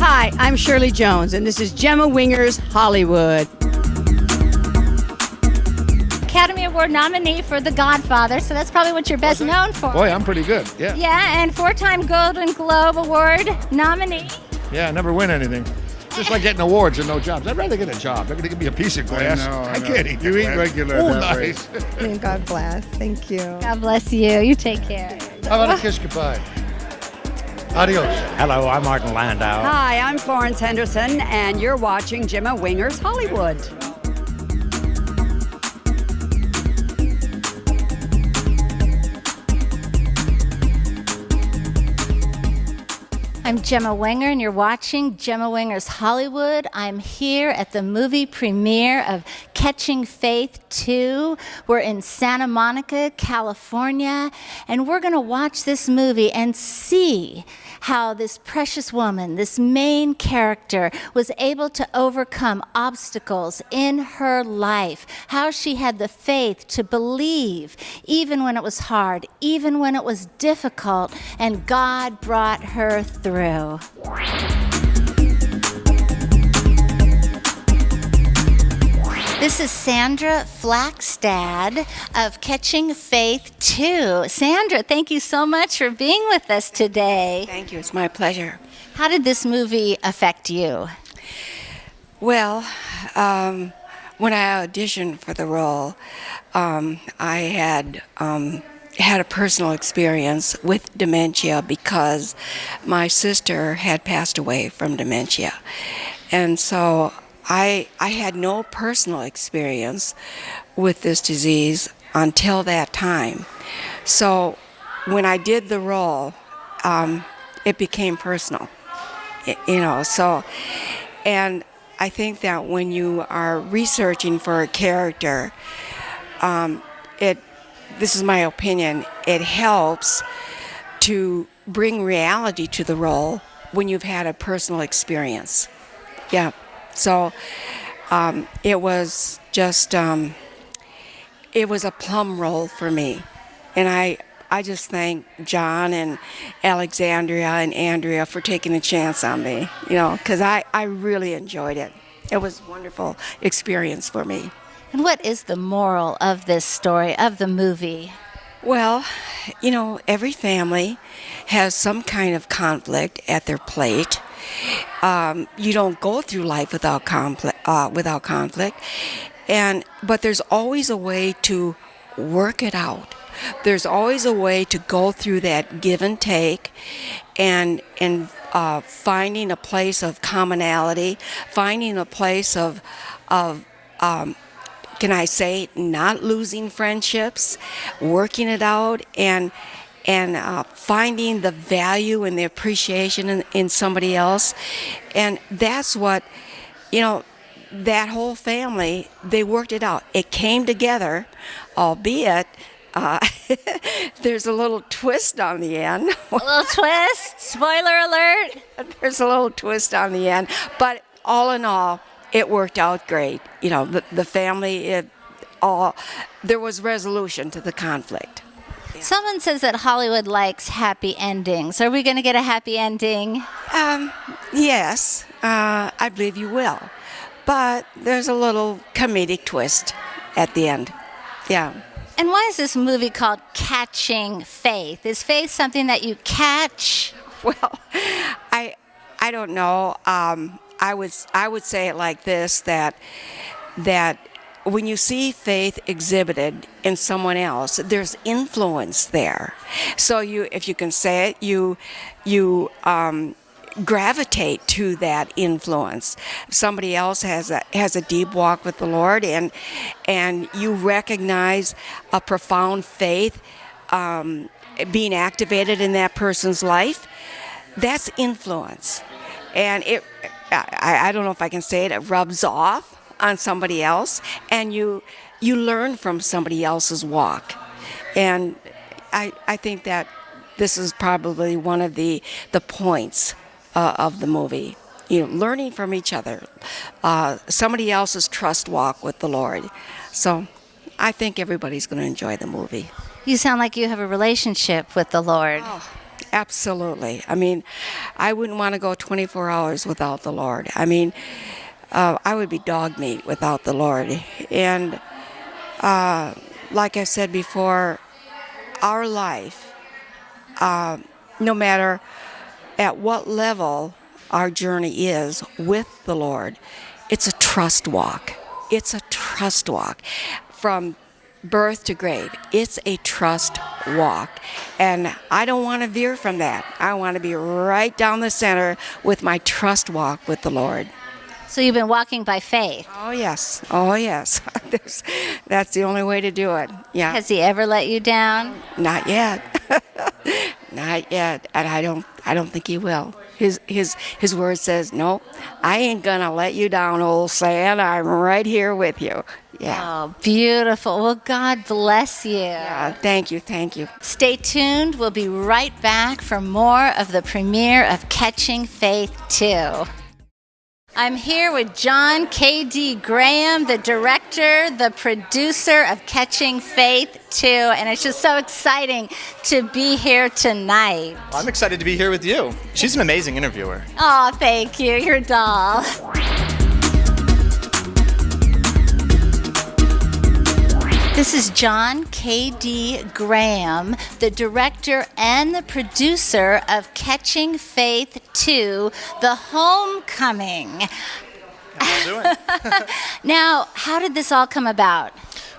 Hi, I'm Shirley Jones, and this is Gemma Winger's Hollywood. Academy Award nominee for The Godfather, so that's probably what you're best known for. Boy, I'm pretty good, yeah. Yeah, and 4-time Golden Globe Award nominee. Yeah, I never win anything. Just like getting awards and no jobs. I'd rather get a job. They're going to give me a piece of glass. I know. can't eat You that eat glass. regular Oh, that way. nice. God bless. Thank you. God bless you. You take care. How about a kiss goodbye? Adios. Hello, I'm Martin Landau. Hi, I'm Florence Henderson, and you're watching Gemma Winger's Hollywood. I'm Gemma Wenger, and you're watching Gemma Winger's Hollywood. I'm here at the movie premiere of Catching Faith 2. We're in Santa Monica, California, and we're going to watch this movie and see how this precious woman, this main character, was able to overcome obstacles in her life, how she had the faith to believe even when it was hard, even when it was difficult, and God brought her through. This is Sandra Flax, Dad, of Catching Faith 2. Sandra, thank you so much for being with us today. Thank you. It's my pleasure. How did this movie affect you? Well, when I auditioned for the role, I had a personal experience with dementia because my sister had passed away from dementia. And so I had no personal experience with this disease until that time. So when I did the role, it became personal, and I think that when you are researching for a character, this is my opinion, it helps to bring reality to the role when you've had a personal experience. Yeah. So it was just, it was a plum role for me. And I just thank John and Alexandria and Andrea for taking a chance on me, because I really enjoyed it. It was a wonderful experience for me. And what is the moral of this story, of the movie? Well, every family has some kind of conflict at their plate. You don't go through life without conflict, but there's always a way to work it out. There's always a way to go through that give and take, and finding a place of commonality, finding a place of can I say, not losing friendships, working it out, and finding the value and the appreciation in somebody else. And that's what, that whole family, they worked it out. It came together, albeit there's a little twist on the end. A little twist? Spoiler alert? There's a little twist on the end. But all in all, it worked out great. The family, there was resolution to the conflict. Yeah. Someone says that Hollywood likes happy endings. Are we going to get a happy ending? Yes, I believe you will. But there's a little comedic twist at the end. Yeah. And why is this movie called Catching Faith? Is faith something that you catch? Well, I don't know. I would say it like this, that when you see faith exhibited in someone else, there's influence there. So if you can say it, you gravitate to that influence. Somebody else has a deep walk with the Lord, and you recognize a profound faith being activated in that person's life. That's influence, and I don't know if I can say it. It rubs off on somebody else, and you learn from somebody else's walk. And I think that this is probably one of the points of the movie. Learning from each other, somebody else's trust walk with the Lord. So I think everybody's going to enjoy the movie. You sound like you have a relationship with the Lord. Oh, absolutely. I mean, I wouldn't want to go 24 hours without the Lord. I mean, I would be dog meat without the Lord. And like I said before, our life, no matter at what level our journey is with the Lord, it's a trust walk. It's a trust walk. From birth to grave, it's a trust walk. And I don't want to veer from that. I want to be right down the center with my trust walk with the Lord. So you've been walking by faith. Oh, yes. Oh, yes. That's the only way to do it. Yeah. Has he ever let you down? Not yet. Not yet. And I don't think he will. His word says, no, I ain't gonna let you down, old sand. I'm right here with you. Yeah. Oh, beautiful. Well, God bless you. Yeah, thank you. Stay tuned. We'll be right back for more of the premiere of Catching Faith 2. I'm here with John Cady Graham, the director, the producer of Catching Faith 2, and it's just so exciting to be here tonight. I'm excited to be here with you. She's an amazing interviewer. Oh, thank you. You're a doll. This is John Cady Graham, the director and the producer of Catching Faith 2, The Homecoming. How you doing? Now, how did this all come about?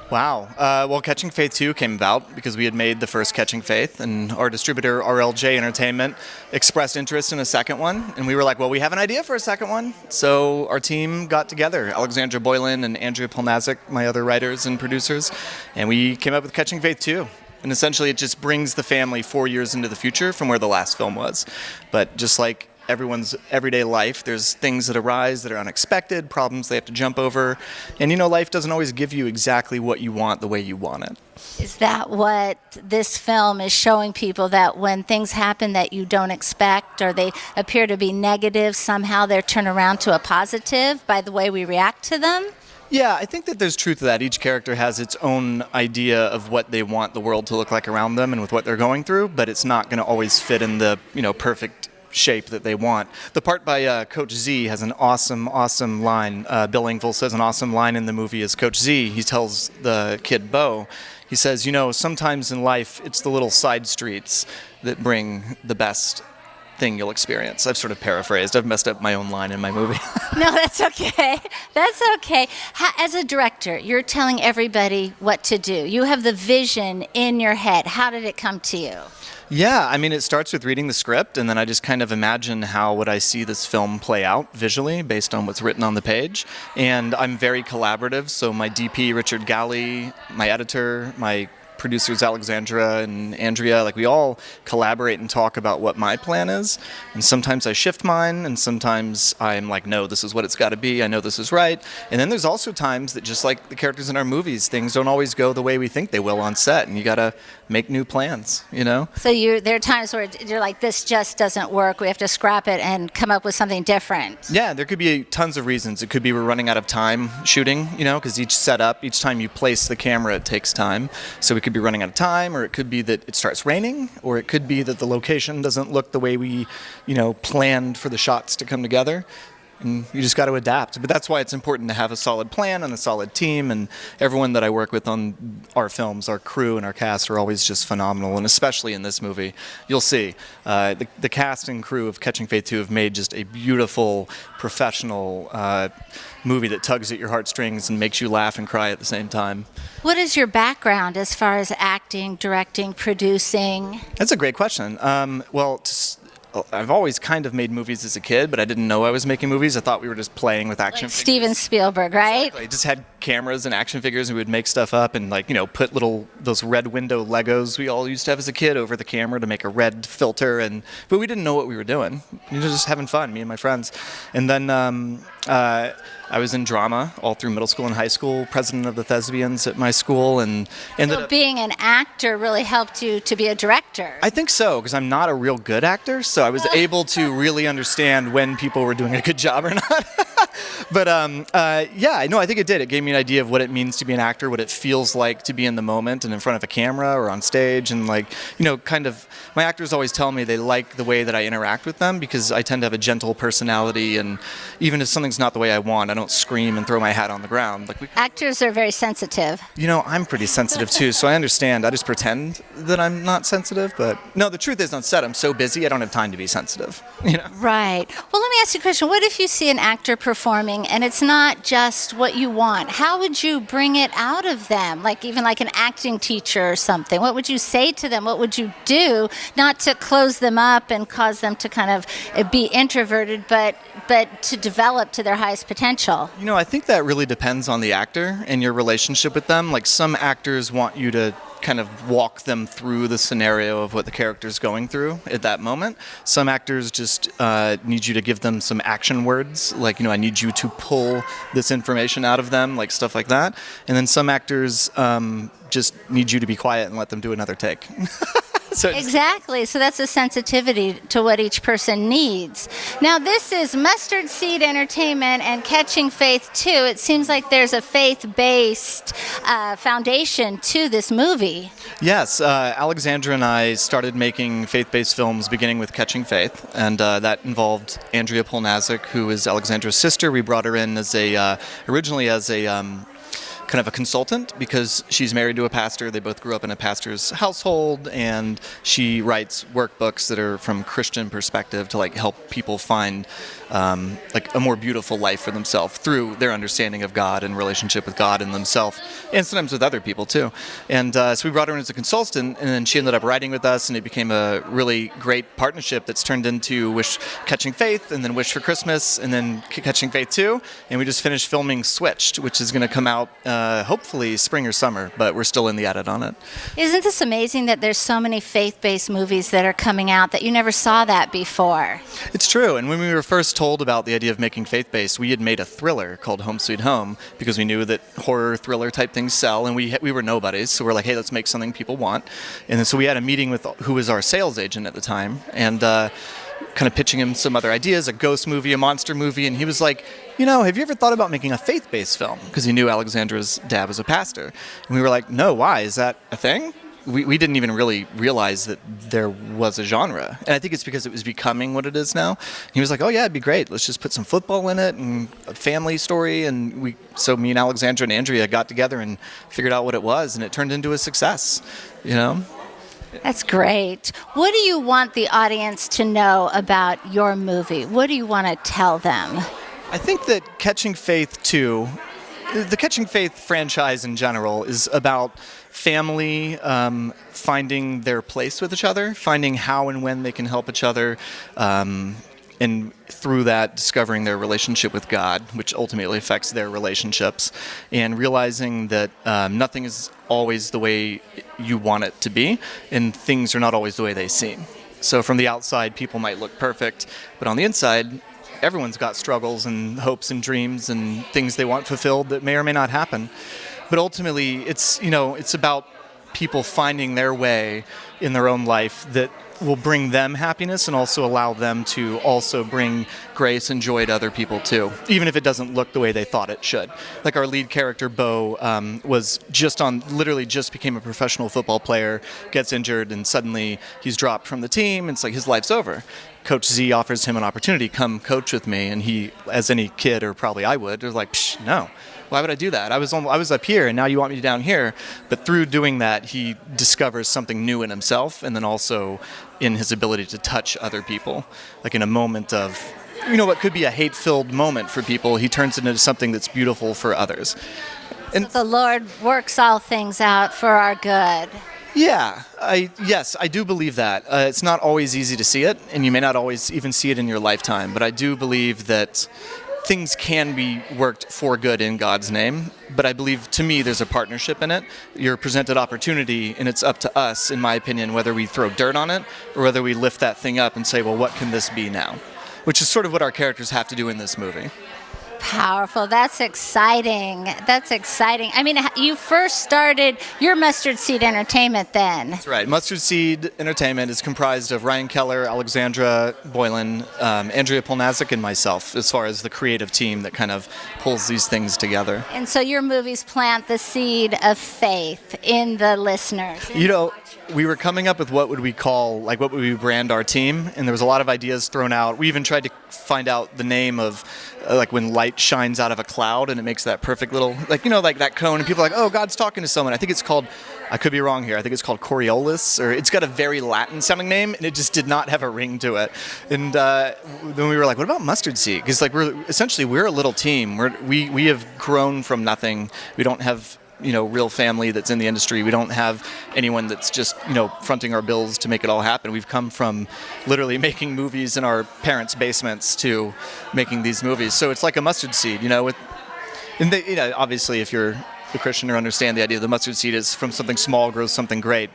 Wow. Well, Catching Faith 2 came about because we had made the first Catching Faith, and our distributor, RLJ Entertainment, expressed interest in a second one. And we were like, well, we have an idea for a second one. So our team got together, Alexandra Boylan and Andrea Polnazik, my other writers and producers, and we came up with Catching Faith 2. And essentially, it just brings the family 4 years into the future from where the last film was. But just like everyone's everyday life, there's things that arise that are unexpected, problems they have to jump over. And you know, life doesn't always give you exactly what you want the way you want it. Is that what this film is showing people, that when things happen that you don't expect or they appear to be negative, somehow they're turned around to a positive by the way we react to them? Yeah, I think that there's truth to that. Each character has its own idea of what they want the world to look like around them and with what they're going through, but it's not going to always fit in the, perfect shape that they want. The part by Coach Z has an awesome line. Bill Engvall says an awesome line in the movie as Coach Z. He tells the kid Bo, he says, sometimes in life it's the little side streets that bring the best thing you'll experience. I've sort of paraphrased. I've messed up my own line in my movie. No, that's okay. That's okay. As a director, you're telling everybody what to do. You have the vision in your head. How did it come to you? Yeah, I mean, it starts with reading the script, and then I just kind of imagine how would I see this film play out visually based on what's written on the page. And I'm very collaborative, so my DP, Richard Galley, my editor, my producers Alexandra and Andrea, we all collaborate and talk about what my plan is. And sometimes I shift mine, and sometimes I'm like, no, this is what it's got to be. I know this is right. And then there's also times that, just like the characters in our movies, things don't always go the way we think they will on set, and you got to make new plans, So there are times where you're like, this just doesn't work. We have to scrap it and come up with something different. Yeah, there could be tons of reasons. It could be we're running out of time shooting, because each time you place the camera, it takes time. So we could be running out of time, or it could be that it starts raining, or it could be that the location doesn't look the way we, planned for the shots to come together. And you just got to adapt. But that's why it's important to have a solid plan and a solid team. And everyone that I work with on our films, our crew and our cast, are always just phenomenal. And especially in this movie, you'll see the cast and crew of Catching Faith 2 have made just a beautiful, professional movie that tugs at your heartstrings and makes you laugh and cry at the same time. What is your background as far as acting, directing, producing? That's a great question. I've always kind of made movies as a kid, but I didn't know I was making movies. I thought we were just playing with action figures. Steven Spielberg, right? I just had cameras and action figures, and we would make stuff up and put those red window Legos we all used to have as a kid over the camera to make a red filter, but we didn't know what we were doing. We were just having fun, me and my friends. And then I was in drama all through middle school and high school, president of the Thespians at my school, and ended up being an actor really helped you to be a director. I think so, because I'm not a real good actor, so I was able to really understand when people were doing a good job or not. But yeah, no, I think it did. It gave me an idea of what it means to be an actor, what it feels like to be in the moment and in front of a camera or on stage. And like, kind of, my actors always tell me they like the way that I interact with them because I tend to have a gentle personality. And even if something's not the way I want, I don't scream and throw my hat on the ground. Like Actors are very sensitive. I'm pretty sensitive too, so I understand. I just pretend that I'm not sensitive. But no, the truth is on set, I'm so busy, I don't have time to be sensitive. Right. Well, let me ask you a question. What if you see an actor performing and it's not just what you want? How would you bring it out of them? Like even like an acting teacher or something. What would you say to them? What would you do? Not to close them up and cause them to kind of be introverted, but to develop to their highest potential. I think that really depends on the actor and your relationship with them. Like some actors want you to kind of walk them through the scenario of what the character's going through at that moment. Some actors just need you to give them some action words, like, I need you to pull this information out of them, like stuff like that. And then some actors just need you to be quiet and let them do another take. Exactly. So that's a sensitivity to what each person needs. Now, this is Mustardseed Entertainment and Catching Faith 2. It seems like there's a faith-based foundation to this movie. Yes. Alexandra and I started making faith-based films beginning with Catching Faith, and that involved Andrea Polnazik, who is Alexandra's sister. We brought her in as originally as a kind of a consultant because she's married to a pastor. They both grew up in a pastor's household, and she writes workbooks that are from Christian perspective to like help people find like a more beautiful life for themselves through their understanding of God and relationship with God and themselves, and sometimes with other people too. And so we brought her in as a consultant, and then she ended up writing with us, and it became a really great partnership that's turned into Catching Faith, and then Wish for Christmas, and then Catching Faith 2, and we just finished filming Switched, which is going to come out hopefully spring or summer, but we're still in the edit on it. Isn't this amazing that there's so many faith-based movies that are coming out that you never saw that before? It's true, and when we were first told about the idea of making faith-based, we had made a thriller called Home Sweet Home because we knew that horror thriller type things sell, and we were nobodies, so we're like, hey, let's make something people want. And then, so we had a meeting with who was our sales agent at the time, and kind of pitching him some other ideas, a ghost movie, a monster movie, and he was like, have you ever thought about making a faith-based film? Because he knew Alexandra's dad was a pastor. And we were like, no, why? Is that a thing? We didn't even really realize that there was a genre. And I think it's because it was becoming what it is now. And he was like, oh yeah, it'd be great. Let's just put some football in it and a family story. And so me and Alexandra and Andrea got together and figured out what it was, and it turned into a success, That's great. What do you want the audience to know about your movie? What do you want to tell them? I think that Catching Faith 2, the Catching Faith franchise in general, is about family finding their place with each other, finding how and when they can help each other, and through that discovering their relationship with God, which ultimately affects their relationships, and realizing that nothing is always the way you want it to be, and things are not always the way they seem. So from the outside, people might look perfect, but on the inside, everyone's got struggles and hopes and dreams and things they want fulfilled that may or may not happen. But ultimately, it's about people finding their way in their own life that will bring them happiness and also allow them to also bring grace and joy to other people too, even if it doesn't look the way they thought it should. Like our lead character, Bo, was literally just became a professional football player, gets injured, and suddenly he's dropped from the team. It's like his life's over. Coach Z offers him an opportunity, come coach with me, and he, as any kid, or probably I would, was like, psh, no. Why would I do that? I was up here, and now you want me down here. But through doing that, he discovers something new in himself, and then also in his ability to touch other people. Like in a moment of, what could be a hate-filled moment for people, he turns it into something that's beautiful for others. And the Lord works all things out for our good. Yeah, yes, I do believe that. It's not always easy to see it, and you may not always even see it in your lifetime, but I do believe that things can be worked for good in God's name, but I believe, to me, there's a partnership in it. You're presented opportunity, and it's up to us, in my opinion, whether we throw dirt on it or whether we lift that thing up and say, well, what can this be now? Which is sort of what our characters have to do in this movie. Powerful. That's exciting. That's exciting. I mean, you first started your Mustardseed Entertainment then. That's right. Mustardseed Entertainment is comprised of Ryan Keller, Alexandra Boylan, Andrea Polnazik, and myself, as far as the creative team that kind of pulls these things together. And so your movies plant the seed of faith in the listeners. You know, we were coming up with what would we brand our team, and there was a lot of ideas thrown out. We even tried to find out the name of like when light shines out of a cloud and it makes that perfect little, like that cone, and people are like, oh, God's talking to someone. I think it's called, I could be wrong here, I think it's called Coriolis, or it's got a very Latin sounding name, and it just did not have a ring to it. And then we were like, what about Mustardseed? Because we're a little team. We have grown from nothing. We don't have real family that's in the industry. We don't have anyone that's just, fronting our bills to make it all happen. We've come from literally making movies in our parents' basements to making these movies. So it's like a mustard seed, obviously if you're a Christian or understand the idea of the mustard seed is from something small grows something great.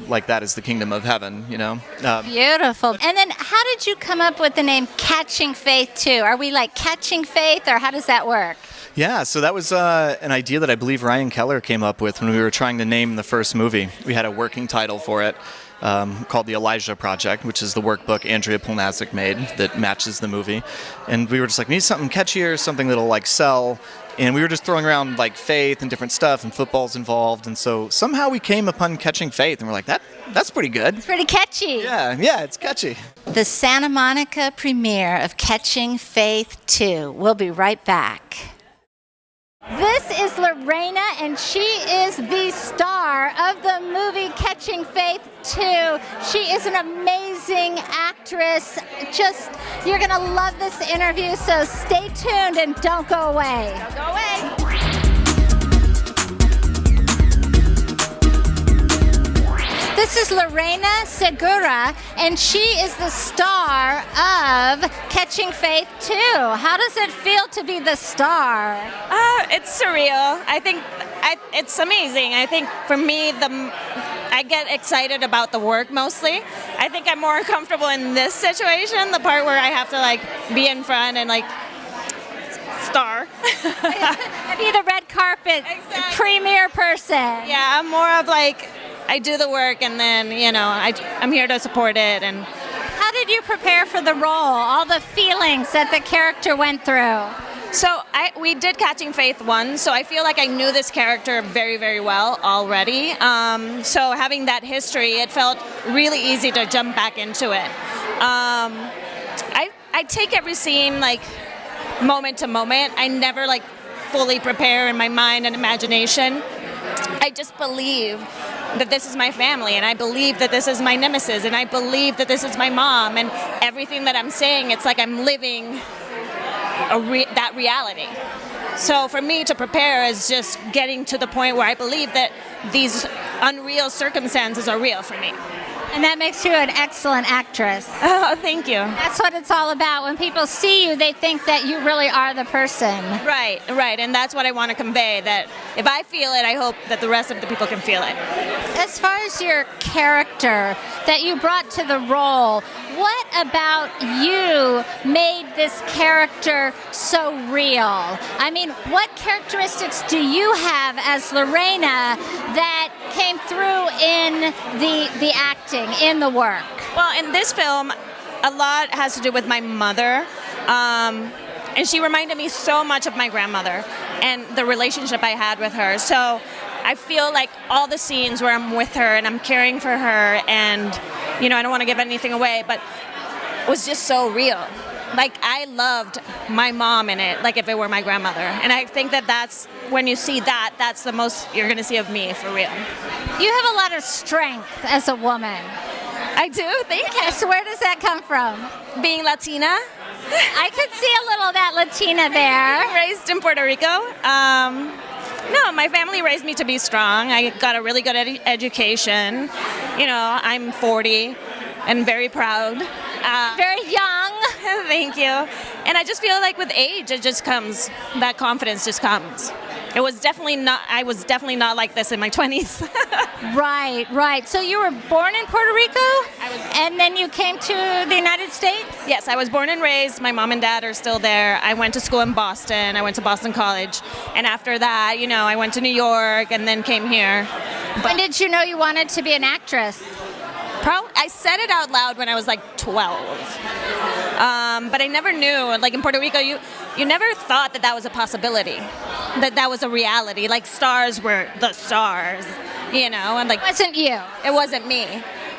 Like that is the kingdom of heaven, Beautiful. And then how did you come up with the name Catching Faith 2? Are we like catching faith, or how does that work? Yeah, so that was an idea that I believe Ryan Keller came up with when we were trying to name the first movie. We had a working title for it called The Elijah Project, which is the workbook Andrea Polnazik made that matches the movie. And we were just like, we need something catchier, something that'll like sell. And we were just throwing around like faith and different stuff, and football's involved. And so somehow we came upon Catching Faith, and we're like, that's pretty good. It's pretty catchy. Yeah, it's catchy. The Santa Monica premiere of Catching Faith 2. We'll be right back. This is Lorena, and she is the star of the movie Catching Faith 2. She is an amazing actress. You're going to love this interview, so stay tuned and don't go away. Don't go away. This is Lorena Segura, and she is the star of Catching Faith 2. How does it feel to be the star? It's surreal. I think it's amazing. I think for me, I get excited about the work mostly. I think I'm more comfortable in this situation, the part where I have to be in front and star. Be the red carpet premiere person. Yeah, I'm more of I do the work, and then I'm here to support it. And how did you prepare for the role? All the feelings that the character went through. So we did Catching Faith 1, so I feel like I knew this character very, very well already. So having that history, it felt really easy to jump back into it. I take every scene moment to moment. I never fully prepare in my mind and imagination. I just believe that this is my family, and I believe that this is my nemesis, and I believe that this is my mom, and everything that I'm saying, it's like I'm living that reality. So for me to prepare is just getting to the point where I believe that these unreal circumstances are real for me. And that makes you an excellent actress. Oh, thank you. That's what it's all about. When people see you, they think that you really are the person. Right. And that's what I want to convey, that if I feel it, I hope that the rest of the people can feel it. As far as your character that you brought to the role, what about you made this character so real? I mean, what characteristics do you have as Lorena that came through in the acting, in the work? Well, in this film, a lot has to do with my mother. And she reminded me so much of my grandmother and the relationship I had with her. So I feel like all the scenes where I'm with her and I'm caring for her, and, I don't want to give anything away, but it was just so real. I loved my mom in it, if it were my grandmother. And I think that's, when you see that's the most you're going to see of me, for real. You have a lot of strength as a woman. I do? Thank you. So where does that come from? Being Latina. I could see a little of that Latina there. Raised in Puerto Rico. No, my family raised me to be strong. I got a really good education. I'm 40 and very proud. Very young. Thank you. And I just feel like with age, it just comes, that confidence just comes. it was definitely not. I was definitely not like this in my 20s. Right. So you were born in Puerto Rico, and then you came to the United States? Yes, I was born and raised. My mom and dad are still there. I went to school in Boston. I went to Boston College, and after that, I went to New York and then came here. When did you know you wanted to be an actress? I said it out loud when I was like 12. But I never knew, like in Puerto Rico, you never thought that was a possibility, that was a reality. Like stars were the stars, and like. It wasn't you. It wasn't me.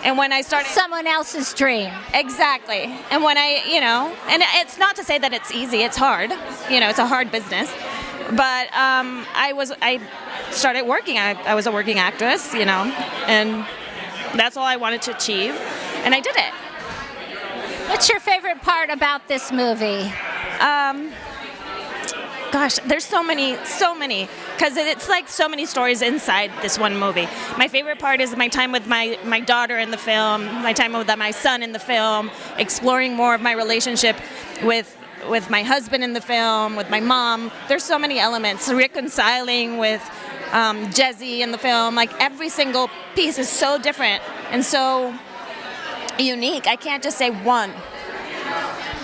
And when I started. Someone else's dream. Exactly. And when and it's not to say that it's easy, it's hard. It's a hard business. But I started working. I was a working actress, and that's all I wanted to achieve, and I did it. What's your favorite part about this movie? Gosh, there's so many, because it's like so many stories inside this one movie. My favorite part is my time with my daughter in the film, my time with my son in the film, exploring more of my relationship with my husband in the film, with my mom. There's so many elements, reconciling with Jesse in the film. Like every single piece is so different and so unique. I can't just say one.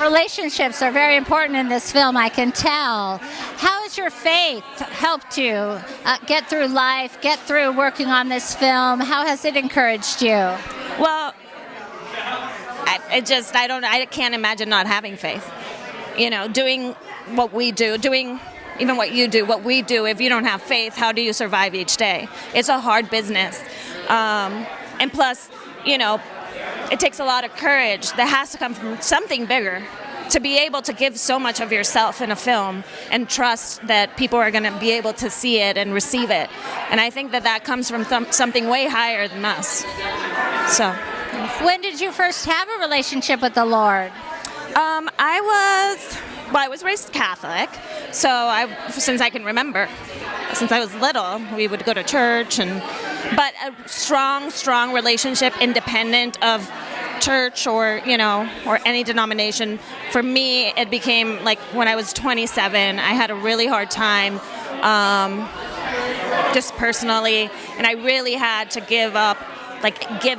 Relationships are very important in this film, I can tell. How has your faith helped you get through life, get through working on this film? How has it encouraged you? Well, I can't imagine not having faith. Doing what we do, doing even what you do, what we do, if you don't have faith, how do you survive each day? It's a hard business. And plus, it takes a lot of courage that has to come from something bigger to be able to give so much of yourself in a film and trust that people are going to be able to see it and receive it. And I think that comes from something way higher than us. So, when did you first have a relationship with the Lord? I was raised Catholic, so since I can remember, since I was little, we would go to church, but a strong relationship independent of church or any denomination. For me, it became like when I was 27, I had a really hard time, just personally, and I really had to give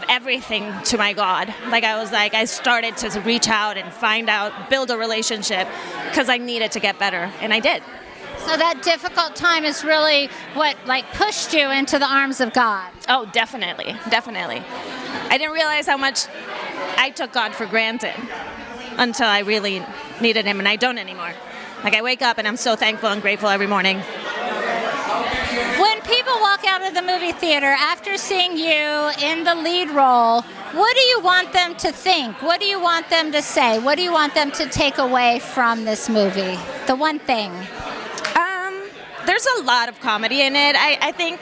everything to my God. I started to reach out and build a relationship because I needed to get better, and I did. So that difficult time is really what pushed you into the arms of God. Oh, definitely. I didn't realize how much I took God for granted until I really needed Him, and I don't anymore. I wake up and I'm so thankful and grateful every morning. When people walk out of the movie theater after seeing you in the lead role, what do you want them to think? What do you want them to say? What do you want them to take away from this movie? The one thing. There's a lot of comedy in it. I think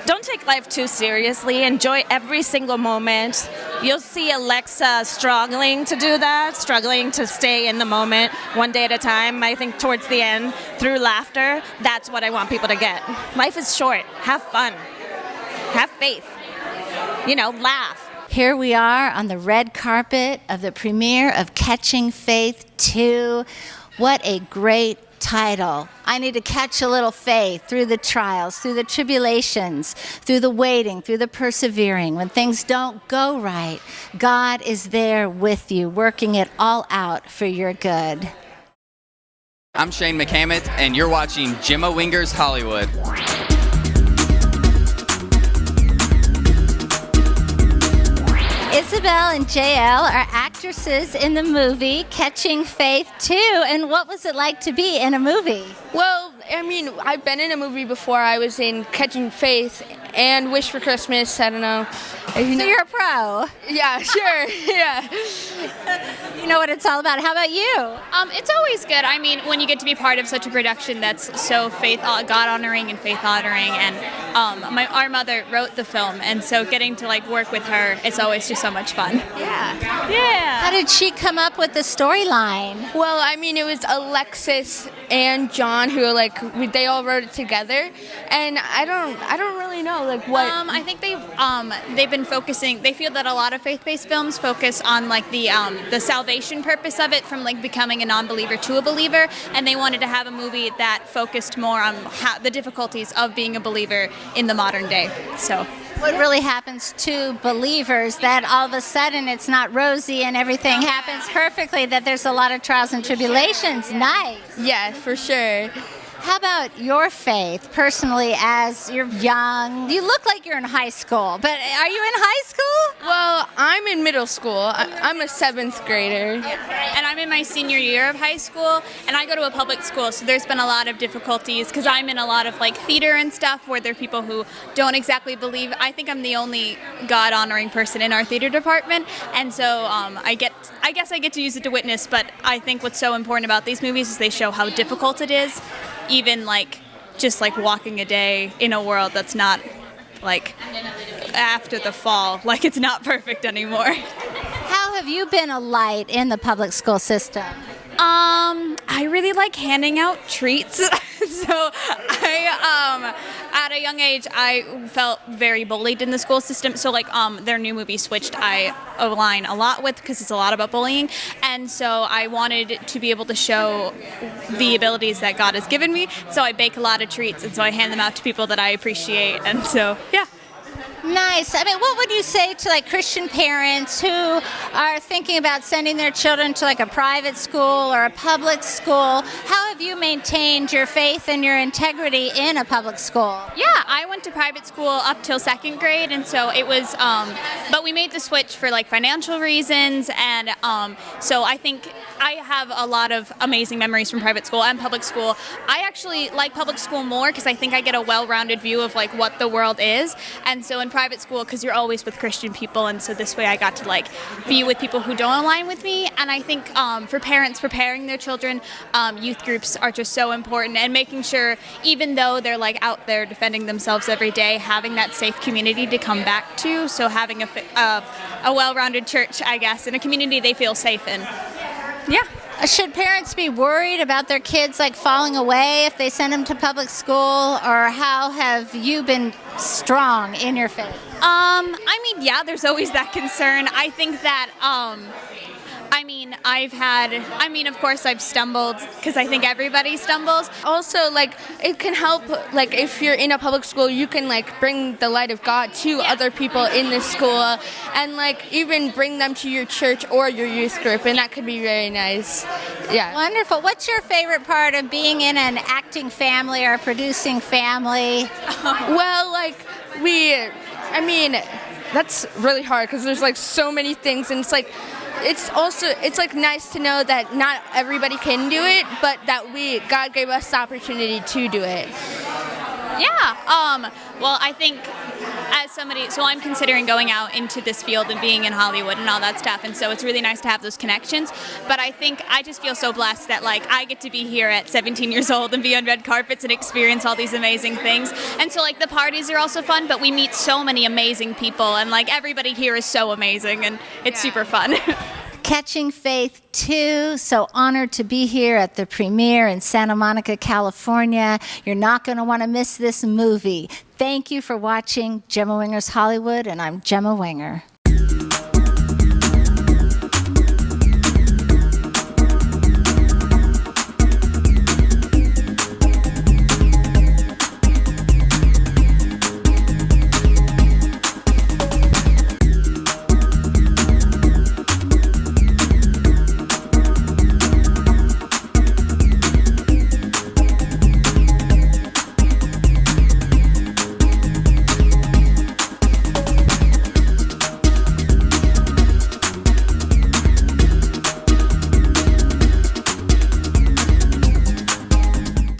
don't take life too seriously. Enjoy every single moment. You'll see Alexa struggling to do that, struggling to stay in the moment one day at a time. I think towards the end, through laughter, that's what I want people to get. Life is short. Have fun. Have faith. Laugh. Here we are on the red carpet of the premiere of Catching Faith 2. What a great title. I need to catch a little faith through the trials, through the tribulations, through the waiting, through the persevering. When things don't go right, God is there with you, working it all out for your good. I'm Shane McCammett, and you're watching Gemma Wenger's Hollywood. Isabel and JL are actresses in the movie Catching Faith 2. And what was it like to be in a movie? Well, I've been in a movie before. I was in Catching Faith and Wish for Christmas. I don't know. So you're a pro. Yeah, sure. Yeah. You know what it's all about. How about you? It's always good. When you get to be part of such a production that's so God-honoring and faith-honoring, and our mother wrote the film, and so getting to work with her, it's always just so much fun. Yeah. How did she come up with the storyline? Well, I mean, it was Alexis and John who they all wrote it together, and I don't really know what. I think they've been focusing. They feel that a lot of faith-based films focus on the salvation purpose of it, from becoming a non-believer to a believer, and they wanted to have a movie that focused more on the difficulties of being a believer in the modern day. So. What really happens to believers, that all of a sudden it's not rosy and everything happens perfectly, that there's a lot of trials and tribulations. Nice. Yeah, for sure. How about your faith, personally, as you're young? You look like you're in high school, but are you in high school? Well, I'm in middle school. I'm a 7th grader. And I'm in my senior year of high school, and I go to a public school, so there's been a lot of difficulties because I'm in a lot of theater and stuff where there are people who don't exactly believe. I think I'm the only God-honoring person in our theater department, and so I guess I get to use it to witness, but I think what's so important about these movies is they show how difficult it is, even just walking a day in a world that's not after the fall, it's not perfect anymore. How have you been a light in the public school system? I really like handing out treats. So at a young age, I felt very bullied in the school system. So their new movie Switched, I align a lot with because it's a lot about bullying. And so I wanted to be able to show the abilities that God has given me. So I bake a lot of treats, and so I hand them out to people that I appreciate. And so, yeah. Nice. I mean, what would you say to Christian parents who are thinking about sending their children to a private school or a public school? How have you maintained your faith and your integrity in a public school? Yeah, I went to private school up till 2nd grade, and so it was, but we made the switch for financial reasons, and so I think I have a lot of amazing memories from private school and public school. I actually like public school more because I think I get a well-rounded view of what the world is, and so in private school, because you're always with Christian people, and so this way I got to be with people who don't align with me. And I think for parents preparing their children, youth groups are just so important, and making sure, even though they're out there defending themselves every day, having that safe community to come back to. So having a well-rounded church, I guess, and a community they feel safe in. Yeah. Should parents be worried about their kids falling away if they send them to public school, or how have you been strong in your faith? Yeah, there's always that concern. I think that of course I've stumbled, because I think everybody stumbles. Also, it can help, if you're in a public school, you can, bring the light of God to other people in the school, and, even bring them to your church or your youth group, and that could be very nice. Yeah. Wonderful. What's your favorite part of being in an acting family or a producing family? Well, that's really hard, because there's, so many things, and it's nice to know that not everybody can do it, but that God gave us the opportunity to do it. Yeah. Well, I think as somebody, so I'm considering going out into this field and being in Hollywood and all that stuff, and so it's really nice to have those connections. But I think I just feel so blessed that I get to be here at 17 years old and be on red carpets and experience all these amazing things. And so the parties are also fun, but we meet so many amazing people, and everybody here is so amazing, and it's super fun. Catching Faith 2. So honored to be here at the premiere in Santa Monica, California. You're not going to want to miss this movie. Thank you for watching Gemma Winger's Hollywood, and I'm Gemma Wenger.